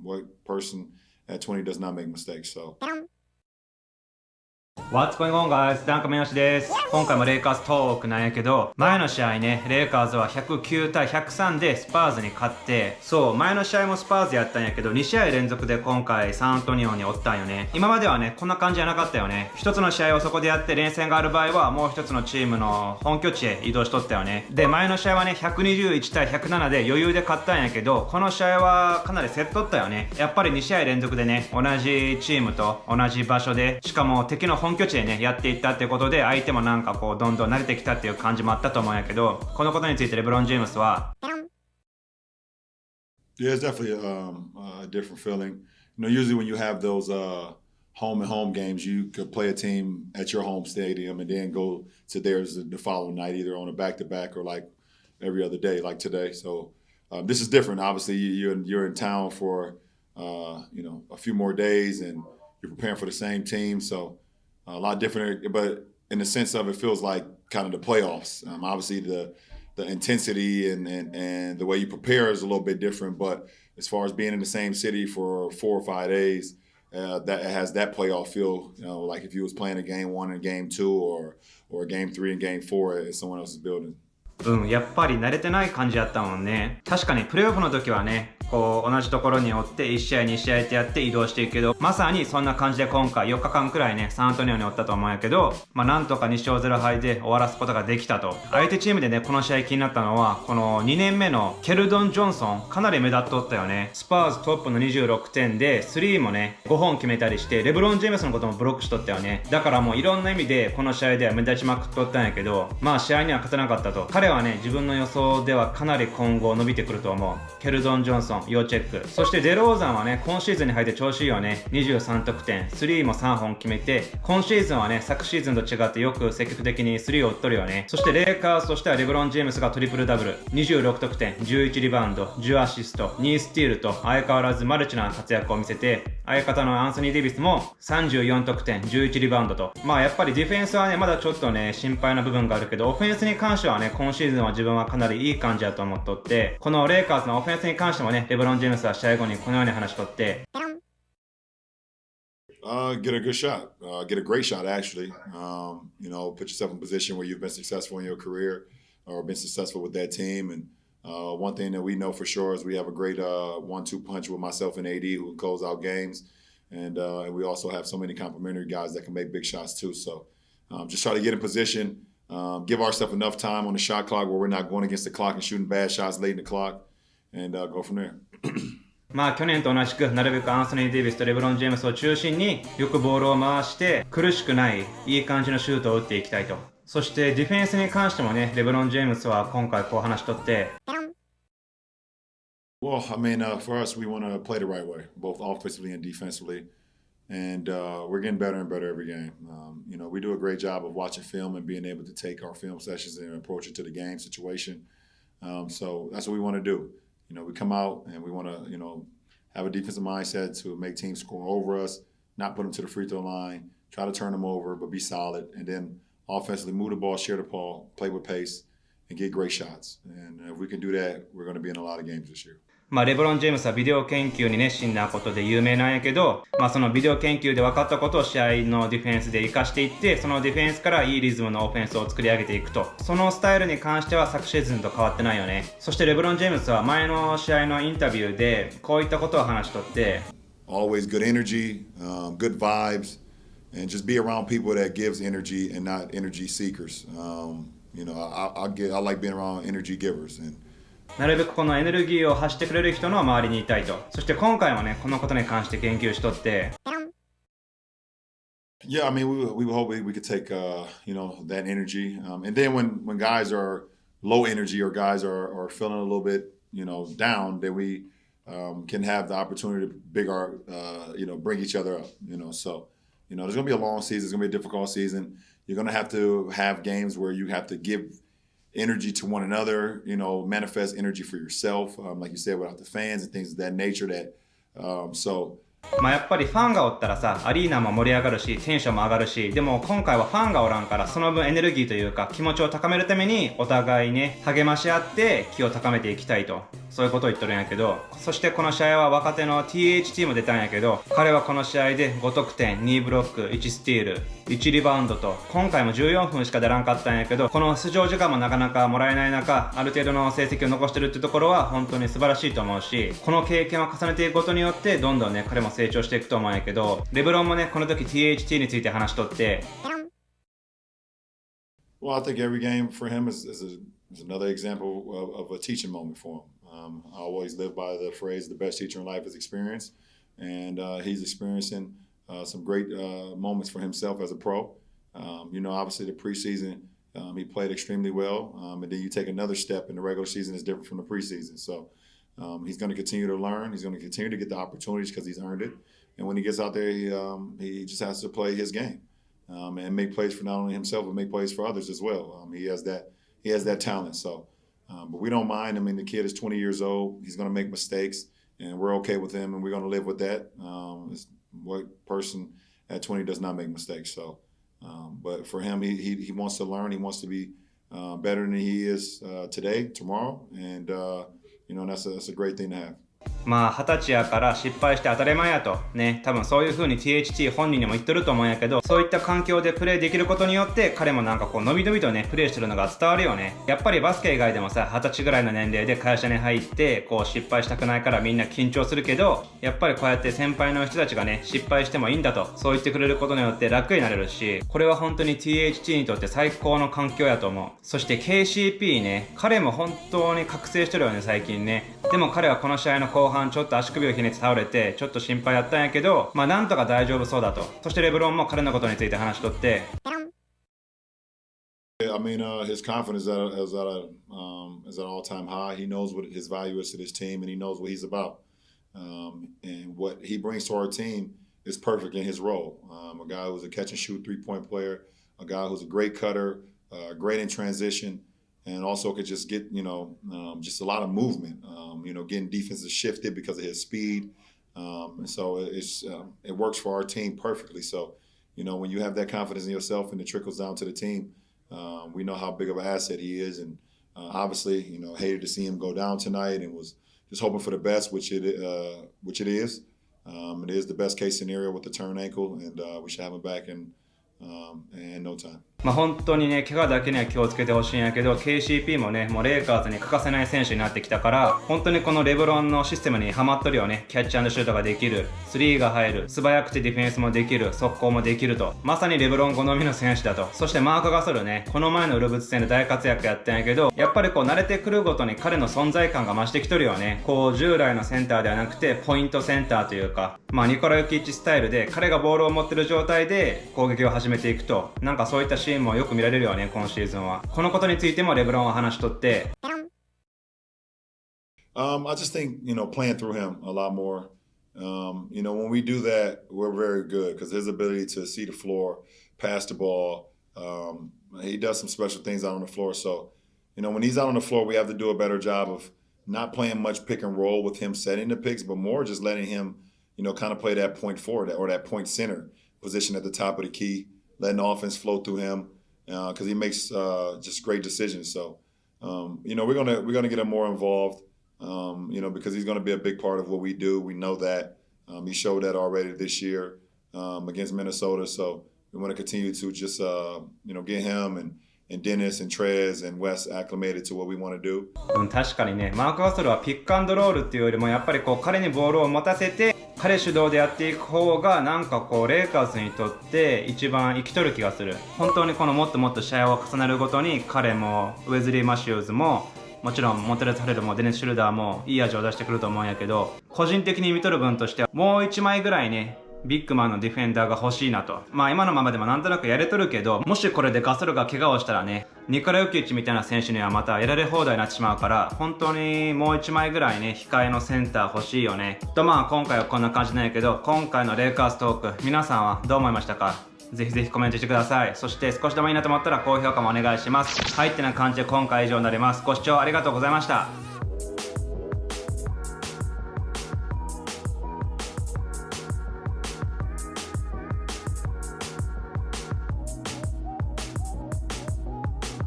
What person at 20 does not make mistakes? So. What's going on, guys? ダンカメヨシです。今回もレイカーズトークなんやけど、前の試合ね、レイカーズは109対103でスパーズに勝って、そう、前の試合もスパーズやったんやけど、2試合連続で今回サンアントニオにおったんよね。今まではね、こんな感じじゃなかったよね。一つの試合をそこでやって連戦がある場合は、もう一つのチームの本拠地へ移動しとったよね。で、前の試合はね、121対107で余裕で勝ったんやけど、この試合はかなり競っとったよね。やっぱり2試合連続でね、同じチームと同じ場所で、しかも敵の本拠地でね、やっていったってことで、相手もなんかこう、どんどん慣れてきたっていう感じもあったと思うんやけど、このことについてレブロン・ジェームスは、Yeah, it's definitely a different feeling. You know, usually when you have those home and home games, you could play a team at your home stadium and then go to theirs the following night, either on a back-to-back or like every other day, like today. So this is different. Obviously, you're in town for a few more days, and you're preparing for the same team. So a lot different, but in the sense of it feels like kind of the playoffs. Obviously, the intensity and the way you prepare is a little bit different, but as far as being in the same city for 4 or 5 days, that has that playoff feel. You know, like if you was playing a game 1 and game 2, or a game 3 and game 4 at someone else's building. やっぱり慣れてない感じやったもんね。確かにプレーオフの時はね、こう同じところにおって1試合2試合ってやって移動していくけど、まさにそんな感じで今回4日間くらいね、サンアントニオにおったと思うんやけど、なんとか2勝0敗で終わらすことができたと。相手チームでね、この試合気になったのは、この2年目のケルドン・ジョンソン、かなり目立っとったよね。スパーズトップの26点で、3もね、5本決めたりして、レブロン・ジェームスのこともブロックしとったよね。だからもういろんな意味でこの試合では目立ちまくっとったんやけど、試合には勝てなかったと。彼はね、自分の予想ではかなり今後伸びてくると思う。ケルドン・ジョンソン、要チェック。そしてデローザンはね、今シーズンに入って調子いいよね。23得点、3も3本決めて、今シーズンはね、昨シーズンと違ってよく積極的に3を打っとるよね。そしてレイカーズとしてはレブロン・ジェームスがトリプルダブル、26得点、11リバウンド、10アシスト、2スティールと相変わらずマルチな活躍を見せて、相方のアンソニー・デイビスも34得点、11リバウンドと。やっぱりディフェンスはね、まだちょっとね、心配な部分があるけど、オフェンスに関してはね、今シーズンは自分はかなりいい感じだと思っとって、このレイカーズのオフェンスに関してもね、レブロン・ジェームスは試合後にこのように話しとって、Get a good shot. Get a great shot, actually. Put yourself in a position where you've been successful in your career or been successful with that team. And one thing that we know for sure is we have a great 1-2 punch with myself and AD who can close out games. And we also have so many complementary guys that can make big shots too. So just try to get in position, give ourselves enough time on the shot clock where we're not going against the clock and shooting bad shots late in the clock, and go from there. 去年と同じくなるべくアンソニー・デイビスとレブロン・ジェームスを中心によくボールを回して苦しくないいい感じのシュートを打っていきたいと。そしてディフェンスに関してもね、レブロン・ジェームスは今回こう話しとって、Well, for us, we want to play the right way, both offensively and defensively. And we're getting better and better every game. We do a great job of watching film and being able to take our film sessions and approach it to the game situation. So that's what we want to do. We come out and we want to, have a defensive mindset to make teams score over us, not put them to the free throw line, try to turn them over, but be solid. And then offensively move the ball, share the ball, play with pace, and get great shots. And if we can do that, we're going to be in a lot of games this year. レブロン・ジェームスはビデオ研究に熱心なことで有名なんやけど、そのビデオ研究で分かったことを試合のディフェンスで活かしていって、そのディフェンスからいいリズムのオフェンスを作り上げていくと。そのスタイルに関しては昨シーズンと変わってないよね。そしてレブロン・ジェームスは前の試合のインタビューでこういったことを話しとって、Always good energy, good vibes, and just be around people that gives energy and not energy seekers. I like being around energy givers. Andなるべくこのエネルギーを発してくれる人の周りにいたいと。そして今回もね、このことに関して研究しとって。Yeah, we hope we could take that energy, and then when guys are low energy or guys are feeling a little bit down, then we can have the opportunity to bring each other up. So there's gonna be a long season. It's gonna be a difficult season. You're gonna have to have games where you have to give energy to one another, manifest energy for yourself, like you said, without the fans and things of that nature. So やっぱりファンがおったらさ、アリーナも盛り上がるし、テンションも上がるし、でも今回はファンがおらんから、その分エネルギーというか気持ちを高めるためにお互いね、励まし合って気を高めていきたいと。そういうことを言っとるんやけど、そしてこの試合は若手の THT も出たんやけど、彼はこの試合で5得点、2ブロック、1スティール、1リバウンドと、今回も14分しか出らんかったんやけど、この出場時間もなかなかもらえない中、ある程度の成績を残してるってところは本当に素晴らしいと思うし、この経験を重ねていくことによってどんどんね、彼も成長していくと思うんやけど、レブロンもね、この時 THT について話しとって、Well, I think every game for him is another example of a teaching moment for him. I always live by the phrase, the best teacher in life is experience. And he's experiencing some great moments for himself as a pro. Obviously the preseason, he played extremely well. And then you take another step in the regular season is different from the preseason. So he's going to continue to learn. He's going to continue to get the opportunities because he's earned it. And when he gets out there, he just has to play his game. And make plays for not only himself, but make plays for others as well. He has that talent. So, but we don't mind. I mean, the kid is 20 years old. He's going to make mistakes, and we're okay with him, and we're going to live with that. What person at 20 does not make mistakes? So, but for him, he wants to learn. He wants to be better than he is today, tomorrow, and that's a great thing to have. まあ20歳やから失敗して当たり前やとね、多分そういう風に THT 本人にも言ってると思うんやけど、そういった環境でプレーできることによって彼もなんかこう伸び伸びとねプレーしてるのが伝わるよね。やっぱりバスケ以外でもさ、20歳ぐらいの年齢で会社に入ってこう失敗したくないからみんな緊張するけど、やっぱりこうやって先輩の人たちがね失敗してもいいんだとそう言ってくれることによって楽になれるし、これは本当に THT にとって最高の環境やと思う。そして KCP ね、彼も本当に覚醒してるよね最近ね。でも彼はこの試合の後半ちょっと足首をひねって倒れてちょっと心配やったんやけど、まあなんとか大丈夫そうだと。そしてレブロンも彼のことについて話しとって、I mean, his confidence is at an all-time high. He knows what his value is to this team, and he knows what he's about. And what he brings to our team is perfect in his role. A guy who's a catch-and-shoot three-point player, a guy who's a great cutter, great in transition, and also could just get, just a lot of movement, getting defenses shifted because of his speed. And so it works for our team perfectly. So, when you have that confidence in yourself and it trickles down to the team, we know how big of an asset he is. And obviously, hated to see him go down tonight and was just hoping for the best, which it is. It is the best case scenario with the turn ankle, and we should have him back in no time. まあ本当にね怪我だけには気をつけてほしいんやけど、 KCP もねもうレイカーズに欠かせない選手になってきたから、本当にこのレブロンのシステムにハマっとるよね。キャッチ&シュートができる、スリーが入る、素早くてディフェンスもできる、速攻もできると、まさにレブロン好みの選手だと。そしてマーク・ガソルね、この前のウルブズ戦で大活躍やったんやけど、やっぱりこう慣れてくるごとに彼の存在感が増してきとるよね。こう従来のセンターではなくてポイントセンターというか、まあニコラ・ヨキッチスタイルで彼がボールを持ってる状態で攻撃を始めていくと、なんかそういったシーンもよく見られるよね今シーズンは。このことについてもレブロンは話しとって、I just think, playing through him a lot more. When we do that, we're very good because his ability to see the floor, pass the ball, he does some special things out on the floor. So, when he's out on the floor, we have to do a better job of not playing much pick and roll with him setting the picks, but more just letting him, kind of play that point forward or that point center position at the top of the key, letting the offense flow through him because he makes just great decisions. So, we're gonna get him more involved. Because he's going to be a big part of what we do. We know that. He showed that already this year against Minnesota. So we want to continue to just, get him and Dennis and Trez and Wes acclimated to what we want to do. 確かにね、マーク・ガソルはピックアンドロールっていうよりもやっぱりこう彼にボールを持たせて彼主導でやっていく方がなんかこうレイカーズにとって一番生きとる気がする。本当にこのもっともっと試合を重ねるごとに彼もウェズリー・マシューズももちろんモテレス・ハレルもデニス・シュルダーもいい味を出してくると思うんやけど、個人的に見とる分としてはもう1枚ぐらいねビッグマンのディフェンダーが欲しいなと。まあ今のままでもなんとなくやれとるけど、もしこれでガソルが怪我をしたらね、ニコラ・ヨキッチみたいな選手にはまたやられ放題になってしまうから、本当にもう1枚ぐらいね控えのセンター欲しいよねと。まあ今回はこんな感じなんやけど、今回のレイカーズトーク皆さんはどう思いましたか？ぜひぜひコメントしてください。そして少しでもいいなと思ったら高評価もお願いします。はいってな感じで今回以上になります。ご視聴ありがとうございました。